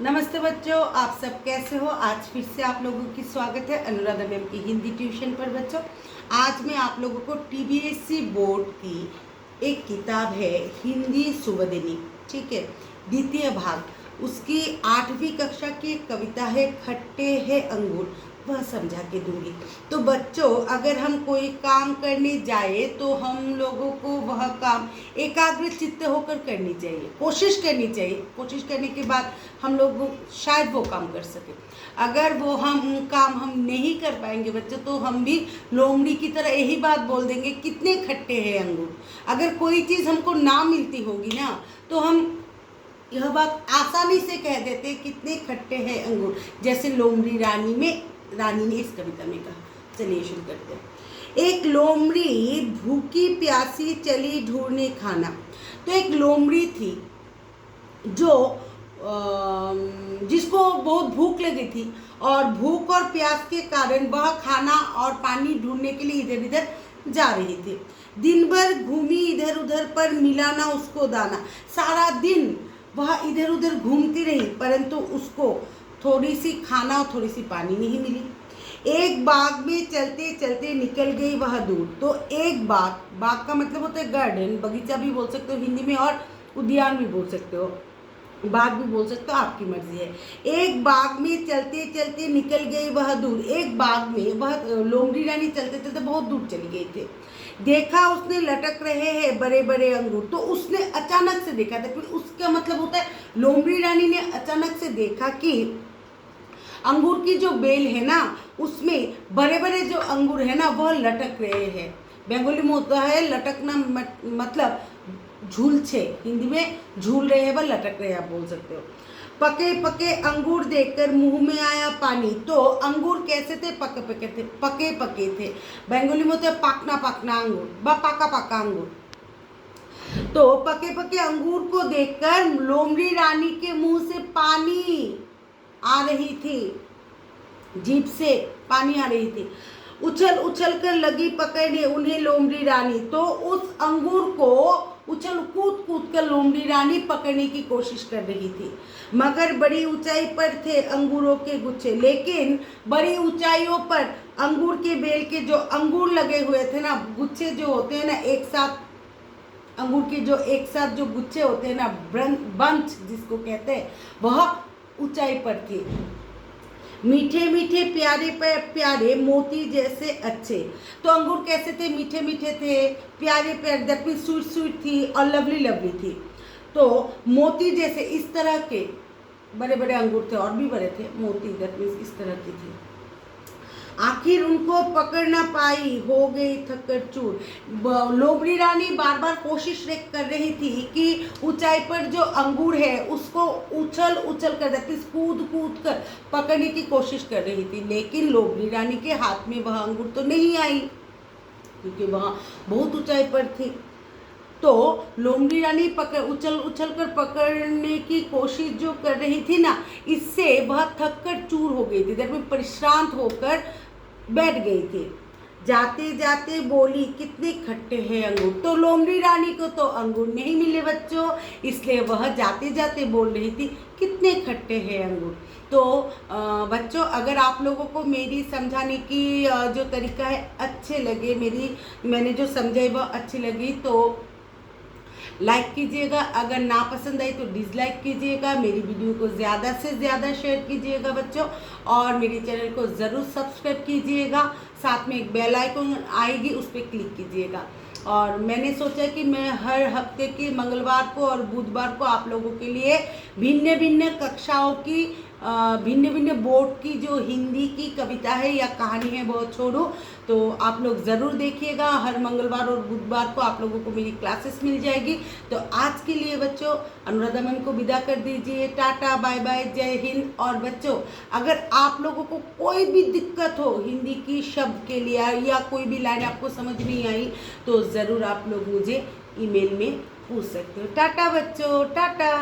नमस्ते बच्चों, आप सब कैसे हो। आज फिर से आप लोगों की स्वागत है अनुराधा मैम की हिंदी ट्यूशन पर। बच्चों, आज मैं आप लोगों को TBSC बोर्ड की एक किताब है हिंदी सुवदिनी, ठीक है, द्वितीय भाग, उसकी 8वीं कक्षा की एक कविता है खट्टे हैं अंगूर, वह समझा के दूंगी। तो बच्चों, अगर हम कोई काम करने जाए तो हम लोगों को वह काम एकाग्र चित्त होकर करनी चाहिए, कोशिश करनी चाहिए। कोशिश करने के बाद हम लोग शायद वो काम कर सके। अगर वो काम हम नहीं कर पाएंगे बच्चों, तो हम भी लोमड़ी की तरह यही बात बोल देंगे, कितने खट्टे हैं अंगूर। अगर कोई चीज़ हमको ना मिलती होगी ना, तो हम यह बात आसानी से कह देते, कितने खट्टे हैं अंगूर, जैसे लोमड़ी रानी ने इस कविता में कहा। चलिए शुरू करते हैं। एक लोमड़ी भूखी प्यासी चली ढूंढने खाना। तो एक लोमड़ी थी जो जिसको बहुत भूख लगी थी, और भूख और प्यास के कारण वह खाना और पानी ढूंढने के लिए इधर इधर जा रही थी। दिन भर घूमी इधर उधर, पर मिला ना उसको दाना। सारा दिन वह इधर उधर घूमती रही, परंतु उसको थोड़ी सी खाना और थोड़ी सी पानी नहीं मिली। एक बाग में चलते चलते निकल गई वह दूर। तो एक बाग का मतलब होता है गार्डन, बगीचा भी बोल सकते हो हिंदी में, और उद्यान भी बोल सकते हो, बाग भी बोल सकते हो, आपकी मर्जी है। एक बाग में चलते चलते निकल गई वह दूर। एक बाग में वह लोमड़ी रानी चलते चलते बहुत दूर चली गई थी। देखा उसने लटक रहे हैं बड़े बड़े अंगूर। तो उसने अचानक से देखा था, उसका मतलब होता है लोमड़ी रानी ने अचानक से देखा कि अंगूर की जो बेल है ना, उसमें बड़े बड़े जो अंगूर है ना, वह लटक रहे हैं। बंगाली में होता है लटकना, मतलब झूलछे, हिंदी में झूल रहे हैं, वह लटक रहे हैं, आप बोल सकते हो। पके पके अंगूर देखकर मुंह में आया पानी। तो अंगूर कैसे थे? पके पके थे, पके पके थे। बंगाली में होता है पाकना पाकना अंगूर, व पाका पाका अंगूर। तो पके पके अंगूर को देखकर लोमड़ी रानी के मुंह से पानी आ रही थी, जीभ से पानी आ रही थी। उछल उछल कर लगी पकड़ने उन्हें लोमड़ी रानी। तो उस अंगूर को उछल कूद कूद कर लोमड़ी रानी पकड़ने की कोशिश कर रही थी, मगर बड़ी ऊंचाई पर थे अंगूरों के गुच्छे। लेकिन बड़ी ऊंचाइयों पर अंगूर के बेल के जो अंगूर लगे हुए थे ना, गुच्छे जो होते हैं ना, एक साथ अंगूर के जो एक साथ जो गुच्छे होते हैं ना, बंच जिसको कहते हैं, वह ऊंचाई पर थी। मीठे मीठे प्यारे प्यारे मोती जैसे अच्छे। तो अंगूर कैसे थे? मीठे मीठे थे, प्यारे प्यारे, दैट मीन्स स्वीट स्वीट थी, और लवली लवली थी। तो मोती जैसे इस तरह के बड़े बड़े अंगूर थे, और भी बड़े थे, मोती दैट मीन्स इस तरह की थी। आखिर उनको पकड़ ना पाई, हो गई थक्कर चूर। लोमड़ी रानी बार बार कोशिश कर रही थी कि ऊंचाई पर जो अंगूर है उसको उछल उछल कर, कूद कूद कर पकड़ने की कोशिश कर रही थी, लेकिन लोमड़ी रानी के हाथ में वह अंगूर तो नहीं आई, क्योंकि वह बहुत ऊंचाई पर थी। तो लोमड़ी रानी उछल उछल कर पकड़ने की कोशिश जो कर रही थी ना, इससे वह थक कर चूर हो गई थी, दैट मीन्स परिश्रांत होकर बैठ गई थी। जाते जाते बोली, कितने खट्टे हैं अंगूर। तो लोमड़ी रानी को तो अंगूर नहीं मिले बच्चों, इसलिए वह जाते जाते बोल रही थी, कितने खट्टे हैं अंगूर। तो बच्चों, अगर आप लोगों को मेरी समझाने की जो तरीका है अच्छे लगे, मैंने जो समझाई वह अच्छी लगी, तो लाइक कीजिएगा। अगर ना पसंद आई तो डिसलाइक कीजिएगा। मेरी वीडियो को ज़्यादा से ज़्यादा शेयर कीजिएगा बच्चों, और मेरे चैनल को ज़रूर सब्सक्राइब कीजिएगा। साथ में एक बेल आइकन आएगी, उस पर क्लिक कीजिएगा। और मैंने सोचा कि मैं हर हफ्ते के मंगलवार को और बुधवार को आप लोगों के लिए भिन्न भिन्न कक्षाओं की भिन्न भिन्न बोर्ड की जो हिंदी की कविता है या कहानी है वो छोड़ूं। तो आप लोग ज़रूर देखिएगा। हर मंगलवार और बुधवार को आप लोगों को मेरी क्लासेस मिल जाएगी। तो आज के लिए बच्चों अनुराधा मैम को विदा कर दीजिए। टाटा बाय बाय, जय हिंद। और बच्चों, अगर आप लोगों को कोई भी दिक्कत हो हिंदी की शब्द के लिए, या कोई भी लाइन आपको समझ नहीं आई, तो ज़रूर आप लोग मुझे ईमेल में पूछ सकते हो। टाटा बच्चों, टाटा।